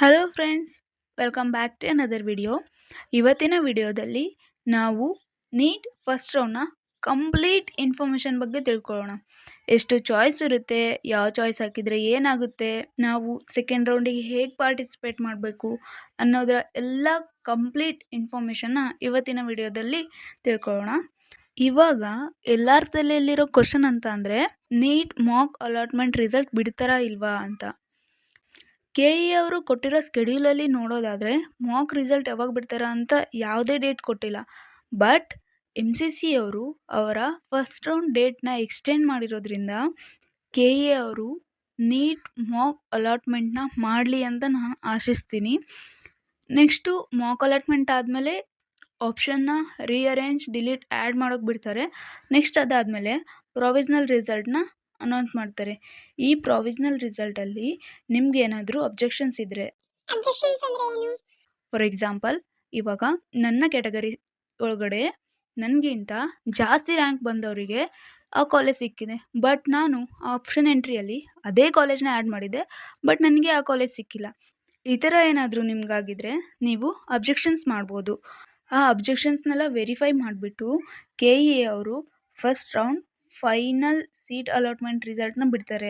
Hello friends, welcome back to another video. ಇವತ್ತಿನ ವಿಡಿಯೋದಲ್ಲಿ ನಾವು ನೀಟ್ ಫಸ್ಟ್ ರೌಂಡ್ನ ಕಂಪ್ಲೀಟ್ ಇನ್ಫಾರ್ಮೇಷನ್ ಬಗ್ಗೆ ತಿಳ್ಕೊಳ್ಳೋಣ. ಎಷ್ಟು ಚಾಯ್ಸ್ ಇರುತ್ತೆ, ಯಾವ ಚಾಯ್ಸ್ ಹಾಕಿದರೆ ಏನಾಗುತ್ತೆ, ನಾವು ಸೆಕೆಂಡ್ ರೌಂಡಿಗೆ ಹೇಗೆ ಪಾರ್ಟಿಸಿಪೇಟ್ ಮಾಡಬೇಕು ಅನ್ನೋದರ ಎಲ್ಲ ಕಂಪ್ಲೀಟ್ ಇನ್ಫಾರ್ಮೇಷನ್ನ ಇವತ್ತಿನ ವಿಡಿಯೋದಲ್ಲಿ ತಿಳ್ಕೊಳ್ಳೋಣ. ಇವಾಗ ಎಲ್ಲರ ತಲೆಯಲ್ಲಿರೋ ಕ್ವಶನ್ ಅಂತ ಅಂದರೆ, ನೀಟ್ ಮಾಕ್ ಅಲಾಟ್ಮೆಂಟ್ ರಿಸಲ್ಟ್ ಬಿಡ್ತಾರಾ ಇಲ್ವಾ ಅಂತ. KE ಅವರು ಕೊಟ್ಟಿರೋ ಸ್ಕೆಡ್ಯೂಲಲ್ಲಿ ನೋಡೋದಾದರೆ ಮಾಕ್ ರಿಸಲ್ಟ್ ಯಾವಾಗ ಬಿಡ್ತಾರ ಅಂತ ಯಾವುದೇ ಡೇಟ್ ಕೊಟ್ಟಿಲ್ಲ. ಬಟ್ MCC ಅವರು ಅವರ ಫಸ್ಟ್ ರೌಂಡ್ ಡೇಟ್ನ ಎಕ್ಸ್ಟೆಂಡ್ ಮಾಡಿರೋದ್ರಿಂದ KE ಅವರು ನೀಟ್ ಮಾಕ್ ಅಲಾಟ್ಮೆಂಟ್ನ ಮಾಡಲಿ ಅಂತ ನಾನು ಆಶಿಸ್ತೀನಿ. ನೆಕ್ಸ್ಟು ಮಾಕ್ ಅಲಾಟ್ಮೆಂಟ್ ಆದಮೇಲೆ ಆಪ್ಷನ್ನ ರೀಅರೇಂಜ್, ಡಿಲೀಟ್, ಆ್ಯಡ್ ಮಾಡೋಕ್ಕೆ ಬಿಡ್ತಾರೆ. ನೆಕ್ಸ್ಟ್ ಅದಾದಮೇಲೆ ಪ್ರೊವಿಸ್ನಲ್ ರಿಸಲ್ಟ್ನ ಅನೌನ್ಸ್ ಮಾಡ್ತಾರೆ. ಈ ಪ್ರೊವಿಸ್ನಲ್ ರಿಸಲ್ಟಲ್ಲಿ ನಿಮ್ಗೆ ಏನಾದರೂ ಅಬ್ಜೆಕ್ಷನ್ಸ್ ಇದ್ದರೆ, ಫಾರ್ ಎಕ್ಸಾಂಪಲ್ ಇವಾಗ ನನ್ನ ಕ್ಯಾಟಗರಿ ಒಳಗಡೆ ನನಗಿಂತ ಜಾಸ್ತಿ ರ್ಯಾಂಕ್ ಬಂದವರಿಗೆ ಆ ಕಾಲೇಜ್ ಸಿಕ್ಕಿದೆ, ಬಟ್ ನಾನು ಆಪ್ಷನ್ ಎಂಟ್ರಿಯಲ್ಲಿ ಅದೇ ಕಾಲೇಜ್ನ ಆ್ಯಡ್ ಮಾಡಿದ್ದೆ, ಬಟ್ ನನಗೆ ಆ ಕಾಲೇಜ್ ಸಿಕ್ಕಿಲ್ಲ. ಈ ಥರ ಏನಾದರೂ ನಿಮಗಾಗಿದ್ರೆ ನೀವು ಅಬ್ಜೆಕ್ಷನ್ಸ್ ಮಾಡ್ಬೋದು. ಆ ಅಬ್ಜೆಕ್ಷನ್ಸ್ನೆಲ್ಲ ವೆರಿಫೈ ಮಾಡಿಬಿಟ್ಟು KE ಅವರು first round final seat allotment ರಿಸಲ್ಟ್ನ ಬಿಡ್ತಾರೆ.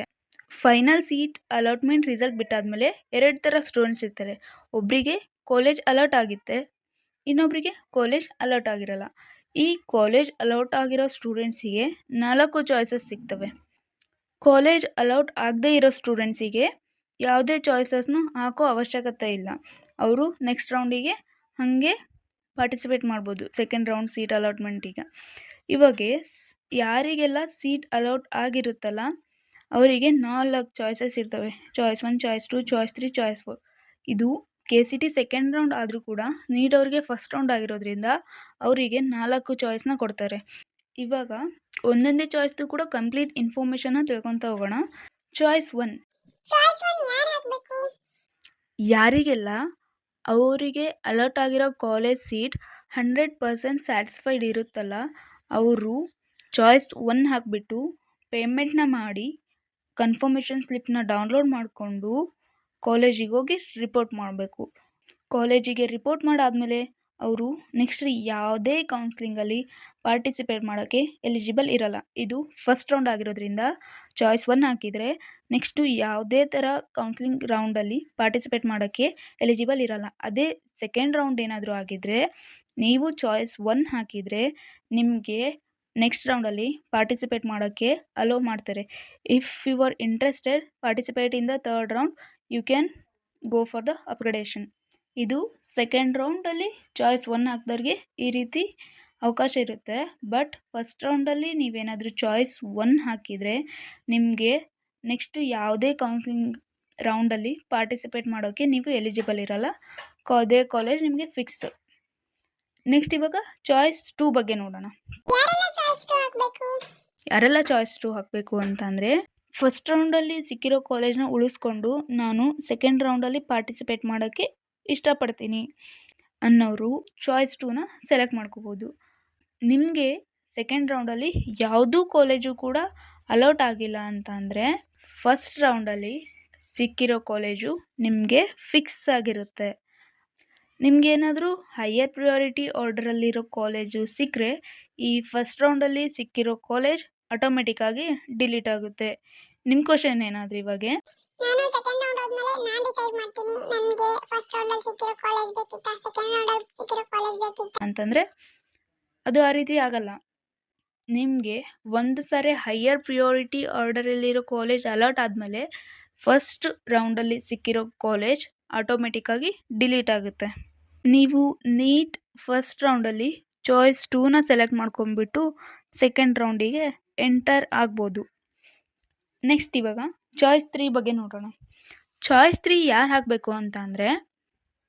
ಫೈನಲ್ ಸೀಟ್ ಅಲಾಟ್ಮೆಂಟ್ ರಿಸಲ್ಟ್ ಬಿಟ್ಟಾದಮೇಲೆ ಎರಡು ಥರ ಸ್ಟೂಡೆಂಟ್ಸ್ ಇರ್ತಾರೆ. ಒಬ್ಬರಿಗೆ ಕಾಲೇಜ್ ಅಲಾಟ್ ಆಗುತ್ತೆ, ಇನ್ನೊಬ್ಬರಿಗೆ ಕಾಲೇಜ್ ಅಲಾಟ್ ಆಗಿರಲ್ಲ. ಈ ಕಾಲೇಜ್ ಅಲಾಟ್ ಆಗಿರೋ ಸ್ಟೂಡೆಂಟ್ಸಿಗೆ 4 ಚಾಯ್ಸಸ್ ಸಿಗ್ತವೆ. ಕಾಲೇಜ್ ಅಲಾಟ್ ಆಗದೇ ಇರೋ ಸ್ಟೂಡೆಂಟ್ಸಿಗೆ ಯಾವುದೇ ಚಾಯ್ಸಸ್ನು ಹಾಕೋ ಅವಶ್ಯಕತೆ ಇಲ್ಲ. ಅವರು ನೆಕ್ಸ್ಟ್ ರೌಂಡಿಗೆ ಹಾಗೆ ಪಾರ್ಟಿಸಿಪೇಟ್ ಮಾಡ್ಬೋದು ಸೆಕೆಂಡ್ ರೌಂಡ್ ಸೀಟ್ ಅಲಾಟ್ಮೆಂಟಿಗೆ. ಇವಾಗ ಯಾರಿಗೆಲ್ಲ ಸೀಟ್ ಅಲಾಟ್ ಆಗಿರುತ್ತಲ್ಲ ಅವರಿಗೆ 4 ಚಾಯ್ಸಸ್ ಇರ್ತವೆ. Choice 1, choice 2, choice 3, choice 4. ಇದು KCT ಸೆಕೆಂಡ್ ರೌಂಡ್ ಆದರೂ ಕೂಡ ನೀಟ್ ಅವ್ರಿಗೆ ಫಸ್ಟ್ ರೌಂಡ್ ಆಗಿರೋದ್ರಿಂದ ಅವರಿಗೆ 4 ಚಾಯ್ಸ್ನ ಕೊಡ್ತಾರೆ. ಇವಾಗ ಒಂದೊಂದೇ ಚಾಯ್ಸ್ದು ಕೂಡ ಕಂಪ್ಲೀಟ್ ಇನ್ಫಾರ್ಮೇಷನ್ನ ತಿಳ್ಕೊತಾ ಹೋಗೋಣ. ಚಾಯ್ಸ್ 1, ಯಾರಿಗೆಲ್ಲ ಅವರಿಗೆ ಅಲಾಟ್ ಆಗಿರೋ ಕಾಲೇಜ್ ಸೀಟ್ 100% ಸ್ಯಾಟಿಸ್ಫೈಡ್ ಇರುತ್ತಲ್ಲ ಅವರು ಚಾಯ್ಸ್ 1 ಹಾಕಿಬಿಟ್ಟು ಪೇಮೆಂಟ್ನ ಮಾಡಿ ಕನ್ಫರ್ಮೇಷನ್ ಸ್ಲಿಪ್ನ ಡೌನ್ಲೋಡ್ ಮಾಡಿಕೊಂಡು ಕಾಲೇಜಿಗೆ ಹೋಗಿ ರಿಪೋರ್ಟ್ ಮಾಡಬೇಕು. ಕಾಲೇಜಿಗೆ ರಿಪೋರ್ಟ್ ಮಾಡಾದಮೇಲೆ ಅವರು ನೆಕ್ಸ್ಟ್ ಯಾವುದೇ ಕೌನ್ಸ್ಲಿಂಗಲ್ಲಿ ಪಾರ್ಟಿಸಿಪೇಟ್ ಮಾಡೋಕ್ಕೆ ಎಲಿಜಿಬಲ್ ಇರಲ್ಲ. ಇದು ಫಸ್ಟ್ ರೌಂಡ್ ಆಗಿರೋದ್ರಿಂದ ಚಾಯ್ಸ್ 1 ಹಾಕಿದರೆ ನೆಕ್ಸ್ಟು ಯಾವುದೇ ಥರ ಕೌನ್ಸ್ಲಿಂಗ್ ರೌಂಡಲ್ಲಿ ಪಾರ್ಟಿಸಿಪೇಟ್ ಮಾಡೋಕ್ಕೆ ಎಲಿಜಿಬಲ್ ಇರಲ್ಲ. ಅದೇ ಸೆಕೆಂಡ್ ರೌಂಡ್ ಏನಾದರೂ ಆಗಿದ್ದರೆ ನೀವು ಚಾಯ್ಸ್ 1 ಹಾಕಿದರೆ ನಿಮಗೆ ನೆಕ್ಸ್ಟ್ ರೌಂಡಲ್ಲಿ ಪಾರ್ಟಿಸಿಪೇಟ್ ಮಾಡೋಕ್ಕೆ ಅಲೋ ಮಾಡ್ತಾರೆ. If you are interested participate in the third round you can go for the upgradation. ಇದು ಸೆಕೆಂಡ್ ರೌಂಡಲ್ಲಿ ಚಾಯ್ಸ್ 1 ಹಾಕಿದವ್ರಿಗೆ ಈ ರೀತಿ ಅವಕಾಶ ಇರುತ್ತೆ. ಬಟ್ ಫಸ್ಟ್ ರೌಂಡಲ್ಲಿ ನೀವೇನಾದರೂ ಚಾಯ್ಸ್ 1 ಹಾಕಿದರೆ ನಿಮಗೆ ನೆಕ್ಸ್ಟ್ ಯಾವುದೇ ಕೌನ್ಸಿಲಿಂಗ್ ರೌಂಡಲ್ಲಿ ಪಾರ್ಟಿಸಿಪೇಟ್ ಮಾಡೋಕ್ಕೆ ನೀವು ಎಲಿಜಿಬಲ್ ಇರಲ್ಲ. ಅದೇ ಕಾಲೇಜ್ ನಿಮಗೆ ಫಿಕ್ಸ್. ನೆಕ್ಸ್ಟ್ ಇವಾಗ ಚಾಯ್ಸ್ 2 ಬಗ್ಗೆ ನೋಡೋಣ. ಯಾರೆಲ್ಲ ಚಾಯ್ಸ್ 2 ಹಾಕಬೇಕು ಅಂತಂದರೆ, ಫಸ್ಟ್ ರೌಂಡಲ್ಲಿ ಸಿಕ್ಕಿರೋ ಕಾಲೇಜ್ನ ಉಳಿಸ್ಕೊಂಡು ನಾನು ಸೆಕೆಂಡ್ ರೌಂಡಲ್ಲಿ ಪಾರ್ಟಿಸಿಪೇಟ್ ಮಾಡೋಕ್ಕೆ ಇಷ್ಟಪಡ್ತೀನಿ ಅನ್ನೋರು ಚಾಯ್ಸ್ 2ನ ಸೆಲೆಕ್ಟ್ ಮಾಡ್ಕೋಬೋದು. ನಿಮಗೆ ಸೆಕೆಂಡ್ ರೌಂಡಲ್ಲಿ ಯಾವುದೂ ಕಾಲೇಜು ಕೂಡ ಅಲೌಟ್ ಆಗಿಲ್ಲ ಅಂತ ಅಂದರೆ ಫಸ್ಟ್ ರೌಂಡಲ್ಲಿ ಸಿಕ್ಕಿರೋ ಕಾಲೇಜು ನಿಮಗೆ ಫಿಕ್ಸ್ ಆಗಿರುತ್ತೆ. ನಿಮಗೇನಾದರೂ ಹೈಯರ್ ಪ್ರಿಯಾರಿಟಿ ಆರ್ಡರಲ್ಲಿರೋ ಕಾಲೇಜು ಸಿಕ್ಕರೆ ಈ ಫಸ್ಟ್ ರೌಂಡಲ್ಲಿ ಸಿಕ್ಕಿರೋ ಕಾಲೇಜ್ ಆಟೋಮೆಟಿಕ್ಕಾಗಿ ಡಿಲೀಟ್ ಆಗುತ್ತೆ. ನಿಮ್ಮ ಕ್ವಶನ್ ಏನಾದರೂ ಇವಾಗ ನಾನು ಸೆಕೆಂಡ್ ರೌಂಡ್ ಆದ್ಮೇಲೆ ನಾನು ಡಿಸೈಡ್ ಮಾಡ್ತೀನಿ ನನಗೆ ಫಸ್ಟ್ ರೌಂಡ್ ಅಲ್ಲಿ ಸಿಕ್ಕಿರೋ ಕಾಲೇಜ್ ಬೇಕಿತ್ತಾ ಸೆಕೆಂಡ್ ರೌಂಡ್ ಅಲ್ಲಿ ಸಿಕ್ಕಿರೋ ಕಾಲೇಜ್ ಬೇಕಿತ್ತಾ ಅಂತಂದರೆ ಅದು ಆ ರೀತಿ ಆಗಲ್ಲ. ನಿಮಗೆ ಒಂದು ಸಾರಿ ಹೈಯರ್ ಪ್ರಿಯಾರಿಟಿ ಆರ್ಡರಲ್ಲಿರೋ ಕಾಲೇಜ್ ಅಲಾಟ್ ಆದಮೇಲೆ ಫಸ್ಟ್ ರೌಂಡಲ್ಲಿ ಸಿಕ್ಕಿರೋ ಕಾಲೇಜ್ ಆಟೋಮೆಟಿಕ್ಕಾಗಿ ಡಿಲೀಟ್ ಆಗುತ್ತೆ. ನೀವು ನೀಟ್ ಫಸ್ಟ್ ರೌಂಡಲ್ಲಿ ಚಾಯ್ಸ್ 2ನ ಸೆಲೆಕ್ಟ್ ಮಾಡ್ಕೊಂಡ್ಬಿಟ್ಟು ಸೆಕೆಂಡ್ ರೌಂಡಿಗೆ ಎಂಟರ್ ಆಗ್ಬೋದು. ನೆಕ್ಸ್ಟ್ ಇವಾಗ ಚಾಯ್ಸ್ 3 ಬಗ್ಗೆ ನೋಡೋಣ. ಚಾಯ್ಸ್ 3 ಯಾರು ಹಾಕಬೇಕು ಅಂತ ಅಂದರೆ,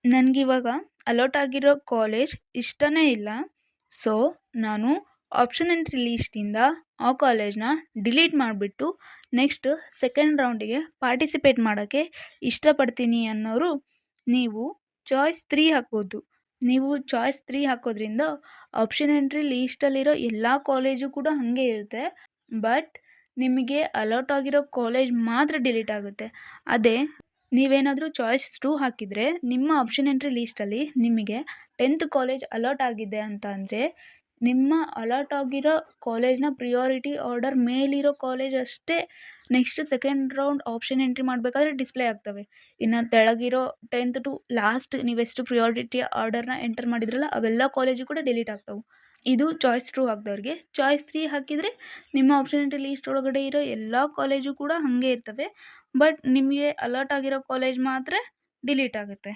ನನಗಿವಾಗ ಅಲಾಟ್ ಆಗಿರೋ ಕಾಲೇಜ್ ಇಷ್ಟನೇ ಇಲ್ಲ, ಸೊ ನಾನು ಆಪ್ಷನ್ ಎಂಟ್ರಿ ಲೀಸ್ಟಿಂದ ಆ ಕಾಲೇಜ್ನ ಡಿಲೀಟ್ ಮಾಡಿಬಿಟ್ಟು ನೆಕ್ಸ್ಟ್ ಸೆಕೆಂಡ್ ರೌಂಡಿಗೆ ಪಾರ್ಟಿಸಿಪೇಟ್ ಮಾಡೋಕ್ಕೆ ಇಷ್ಟಪಡ್ತೀನಿ ಅನ್ನೋರು ನೀವು ಚಾಯ್ಸ್ 3 ಹಾಕ್ಬೋದು. ನೀವು ಚಾಯ್ಸ್ 3 ಹಾಕೋದ್ರಿಂದ ಆಪ್ಷನ್ ಎಂಟ್ರಿ ಲೀಸ್ಟಲ್ಲಿರೋ ಎಲ್ಲ ಕಾಲೇಜು ಕೂಡ ಹಾಗೆ ಇರುತ್ತೆ, ಬಟ್ ನಿಮಗೆ ಅಲಾಟ್ ಆಗಿರೋ ಕಾಲೇಜ್ ಮಾತ್ರ ಡಿಲೀಟ್ ಆಗುತ್ತೆ. ಅದೇ ನೀವೇನಾದರೂ ಚಾಯ್ಸ್ 2 ಹಾಕಿದರೆ ನಿಮ್ಮ ಆಪ್ಷನ್ ಎಂಟ್ರಿ ಲೀಸ್ಟಲ್ಲಿ ನಿಮಗೆ 10th ಕಾಲೇಜ್ ಅಲಾಟ್ ಆಗಿದೆ ಅಂತ ಅಂದರೆ ನಿಮ್ಮ ಅಲಾಟ್ ಆಗಿರೋ ಕಾಲೇಜ್ನ ಪ್ರಿಯಾರಿಟಿ ಆರ್ಡರ್ ಮೇಲಿರೋ ಕಾಲೇಜ್ ಅಷ್ಟೇ next second round option entry ಮಾಡಬೇಕಾದ್ರೆ ಡಿಸ್ಪ್ಲೇ ಆಗ್ತವೆ. ಇನ್ನು ತೆಳಗಿರೋ 10th ಟು ಲಾಸ್ಟ್ ನೀವೆಷ್ಟು ಪ್ರಿಯಾರಿಟಿ ಆರ್ಡರ್ನ ಎಂಟರ್ ಮಾಡಿದ್ರಲ್ಲ ಅವೆಲ್ಲ ಕಾಲೇಜು ಕೂಡ ಡಿಲೀಟ್ ಆಗ್ತವೆ. ಇದು ಚಾಯ್ಸ್ 2 ಹಾಕಿದವ್ರಿಗೆ. ಚಾಯ್ಸ್ 3 ಹಾಕಿದರೆ ನಿಮ್ಮ ಆಪ್ಷನ್ ಎಂಟ್ರಿ ಲೀಸ್ಟ್ ಒಳಗಡೆ ಇರೋ ಎಲ್ಲ ಕಾಲೇಜು ಕೂಡ ಹಾಗೆ ಇರ್ತವೆ. ಬಟ್ ನಿಮಗೆ ಅಲಾಟ್ ಆಗಿರೋ ಕಾಲೇಜ್ ಮಾತ್ರ ಡಿಲೀಟ್ ಆಗುತ್ತೆ.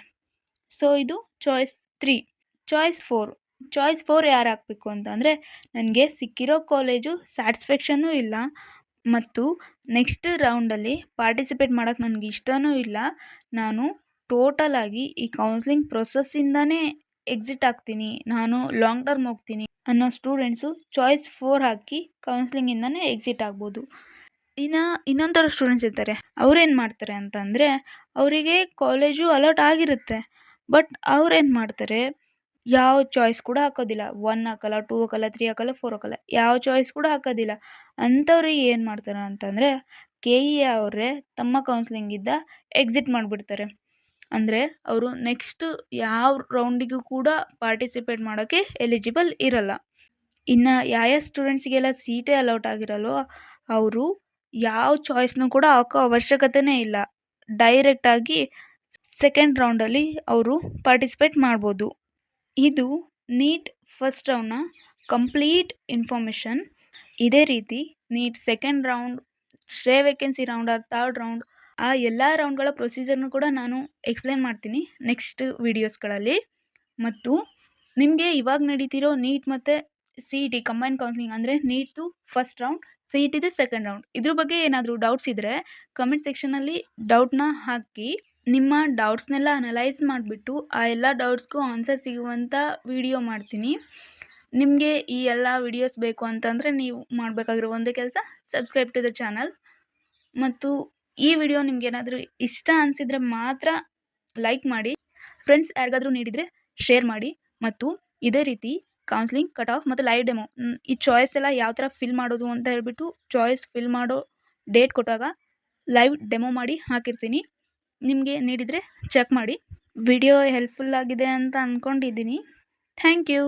ಸೊ ಇದು ಚಾಯ್ಸ್ 3. ಚಾಯ್ಸ್ 4. ಚಾಯ್ಸ್ 4 ಯಾರು ಹಾಕಬೇಕು ಅಂತ ಅಂದರೆ ನನಗೆ ಸಿಕ್ಕಿರೋ ಕಾಲೇಜು ಸ್ಯಾಟಿಸ್ಫ್ಯಾಕ್ಷನ್ನೂ ಇಲ್ಲ ಮತ್ತು ನೆಕ್ಸ್ಟ್ ರೌಂಡಲ್ಲಿ ಪಾರ್ಟಿಸಿಪೇಟ್ ಮಾಡೋಕ್ಕೆ ನನಗೆ ಇಷ್ಟನೂ ಇಲ್ಲ. ನಾನು ಟೋಟಲ್ ಆಗಿ ಈ ಕೌನ್ಸ್ಲಿಂಗ್ ಪ್ರೊಸೆಸ್ಸಿಂದನೇ ಎಕ್ಸಿಟ್ ಆಗ್ತೀನಿ, ನಾನು ಲಾಂಗ್ ಟರ್ಮ್ ಹೋಗ್ತೀನಿ ಅನ್ನೋ ಸ್ಟೂಡೆಂಟ್ಸು ಚಾಯ್ಸ್ 4 ಹಾಕಿ ಕೌನ್ಸ್ಲಿಂಗಿಂದನೇ ಎಕ್ಸಿಟ್ ಆಗ್ಬೋದು. ಇನ್ನೊಂದು ಥರ ಸ್ಟೂಡೆಂಟ್ಸ್ ಇರ್ತಾರೆ. ಅವ್ರೇನು ಮಾಡ್ತಾರೆ ಅಂತ ಅಂದರೆ ಅವರಿಗೆ ಕಾಲೇಜು ಅಲಾಟ್ ಆಗಿರುತ್ತೆ. ಬಟ್ ಅವ್ರೇನು ಮಾಡ್ತಾರೆ, ಯಾವ ಚಾಯ್ಸ್ ಕೂಡ ಹಾಕೋದಿಲ್ಲ. 1 ಹಾಕಲ್ಲ, 2 ಹಾಕಲ್ಲ, 3 ಹಾಕಲ್ಲ, 4 ಹಾಕಲ್ಲ, ಯಾವ ಚಾಯ್ಸ್ ಕೂಡ ಹಾಕೋದಿಲ್ಲ. ಅಂಥವ್ರಿಗೆ ಏನು ಮಾಡ್ತಾರೆ ಅಂತಂದರೆ KE ಅವರೇ ತಮ್ಮ ಕೌನ್ಸ್ಲಿಂಗಿಂದ ಎಕ್ಸಿಟ್ ಮಾಡಿಬಿಡ್ತಾರೆ. ಅಂದರೆ ಅವರು ನೆಕ್ಸ್ಟ್ ಯಾವ ರೌಂಡಿಗೂ ಕೂಡ ಪಾರ್ಟಿಸಿಪೇಟ್ ಮಾಡೋಕ್ಕೆ ಎಲಿಜಿಬಲ್ ಇರಲ್ಲ. ಇನ್ನು ಯಾವ ಸ್ಟೂಡೆಂಟ್ಸಿಗೆಲ್ಲ ಸೀಟೇ ಅಲೌಟ್ ಆಗಿರಲ್ವೋ ಅವರು ಯಾವ ಚಾಯ್ಸ್ನೂ ಕೂಡ ಹಾಕೋ ಅವಶ್ಯಕತೆನೇ ಇಲ್ಲ. ಡೈರೆಕ್ಟಾಗಿ ಸೆಕೆಂಡ್ ರೌಂಡಲ್ಲಿ ಅವರು ಪಾರ್ಟಿಸಿಪೇಟ್ ಮಾಡ್ಬೋದು. ಇದು ನೀಟ್ ಫಸ್ಟ್ ರೌಂಡ್ನ ಕಂಪ್ಲೀಟ್ ಇನ್ಫಾರ್ಮೇಷನ್. ಇದೇ ರೀತಿ neat second round, stay vacancy round R third round ಆ ಎಲ್ಲ ರೌಂಡ್ಗಳ ಪ್ರೊಸೀಜರ್ನು ಕೂಡ ನಾನು ಎಕ್ಸ್ಪ್ಲೇನ್ ಮಾಡ್ತೀನಿ ನೆಕ್ಸ್ಟ್ ವೀಡಿಯೋಸ್ಗಳಲ್ಲಿ. ಮತ್ತು ನಿಮಗೆ ಇವಾಗ ನಡೀತಿರೋ ನೀಟ್ ಮತ್ತು CET ಕಂಬೈನ್ ಕೌನ್ಸಿಲಿಂಗ್ ಅಂದರೆ ನೀಟ್ದು ಫಸ್ಟ್ ರೌಂಡ್, CETದು ಸೆಕೆಂಡ್ ರೌಂಡ್, ಇದ್ರ ಬಗ್ಗೆ ಏನಾದರೂ ಡೌಟ್ಸ್ ಇದ್ದರೆ ಕಮೆಂಟ್ ಸೆಕ್ಷನಲ್ಲಿ ಡೌಟ್ನ ಹಾಕಿ. ನಿಮ್ಮ ಡೌಟ್ಸ್ನೆಲ್ಲ ಅನಲೈಸ್ ಮಾಡಿಬಿಟ್ಟು ಆ ಎಲ್ಲ ಡೌಟ್ಸ್ಗೂ ಆನ್ಸರ್ ಸಿಗುವಂಥ ವಿಡಿಯೋ ಮಾಡ್ತೀನಿ. ನಿಮಗೆ ಈ ಎಲ್ಲ ವಿಡಿಯೋಸ್ ಬೇಕು ಅಂತಂದರೆ ನೀವು ಮಾಡಬೇಕಾಗಿರೋ ಒಂದೇ ಕೆಲಸ, ಸಬ್ಸ್ಕ್ರೈಬ್ ಟು ದ ಚಾನಲ್. ಮತ್ತು ಈ ವಿಡಿಯೋ ನಿಮಗೇನಾದರೂ ಇಷ್ಟ ಅನಿಸಿದರೆ ಮಾತ್ರ ಲೈಕ್ ಮಾಡಿ, ಫ್ರೆಂಡ್ಸ್ ಯಾರಿಗಾದರೂ ನೀಡಿದರೆ ಶೇರ್ ಮಾಡಿ. ಮತ್ತು ಇದೇ ರೀತಿ ಕೌನ್ಸ್ಲಿಂಗ್, ಕಟ್ ಆಫ್ ಮತ್ತು ಲೈವ್ ಡೆಮೋ ಈ ಚಾಯ್ಸ್ ಎಲ್ಲ ಯಾವ ಥರ ಫಿಲ್ ಮಾಡೋದು ಅಂತ ಹೇಳ್ಬಿಟ್ಟು ಚಾಯ್ಸ್ ಫಿಲ್ ಮಾಡೋ ಡೇಟ್ ಕೊಟ್ಟಾಗ ಲೈವ್ ಡೆಮೋ ಮಾಡಿ ಹಾಕಿರ್ತೀನಿ. ನಿಮಗೆ ನೀಡಿದರೆ ಚೆಕ್ ಮಾಡಿ. ವಿಡಿಯೋ ಹೆಲ್ಪ್ಫುಲ್ ಆಗಿದೆ ಅಂತ ಅಂದ್ಕೊಂಡಿದ್ದೀನಿ. Thank you.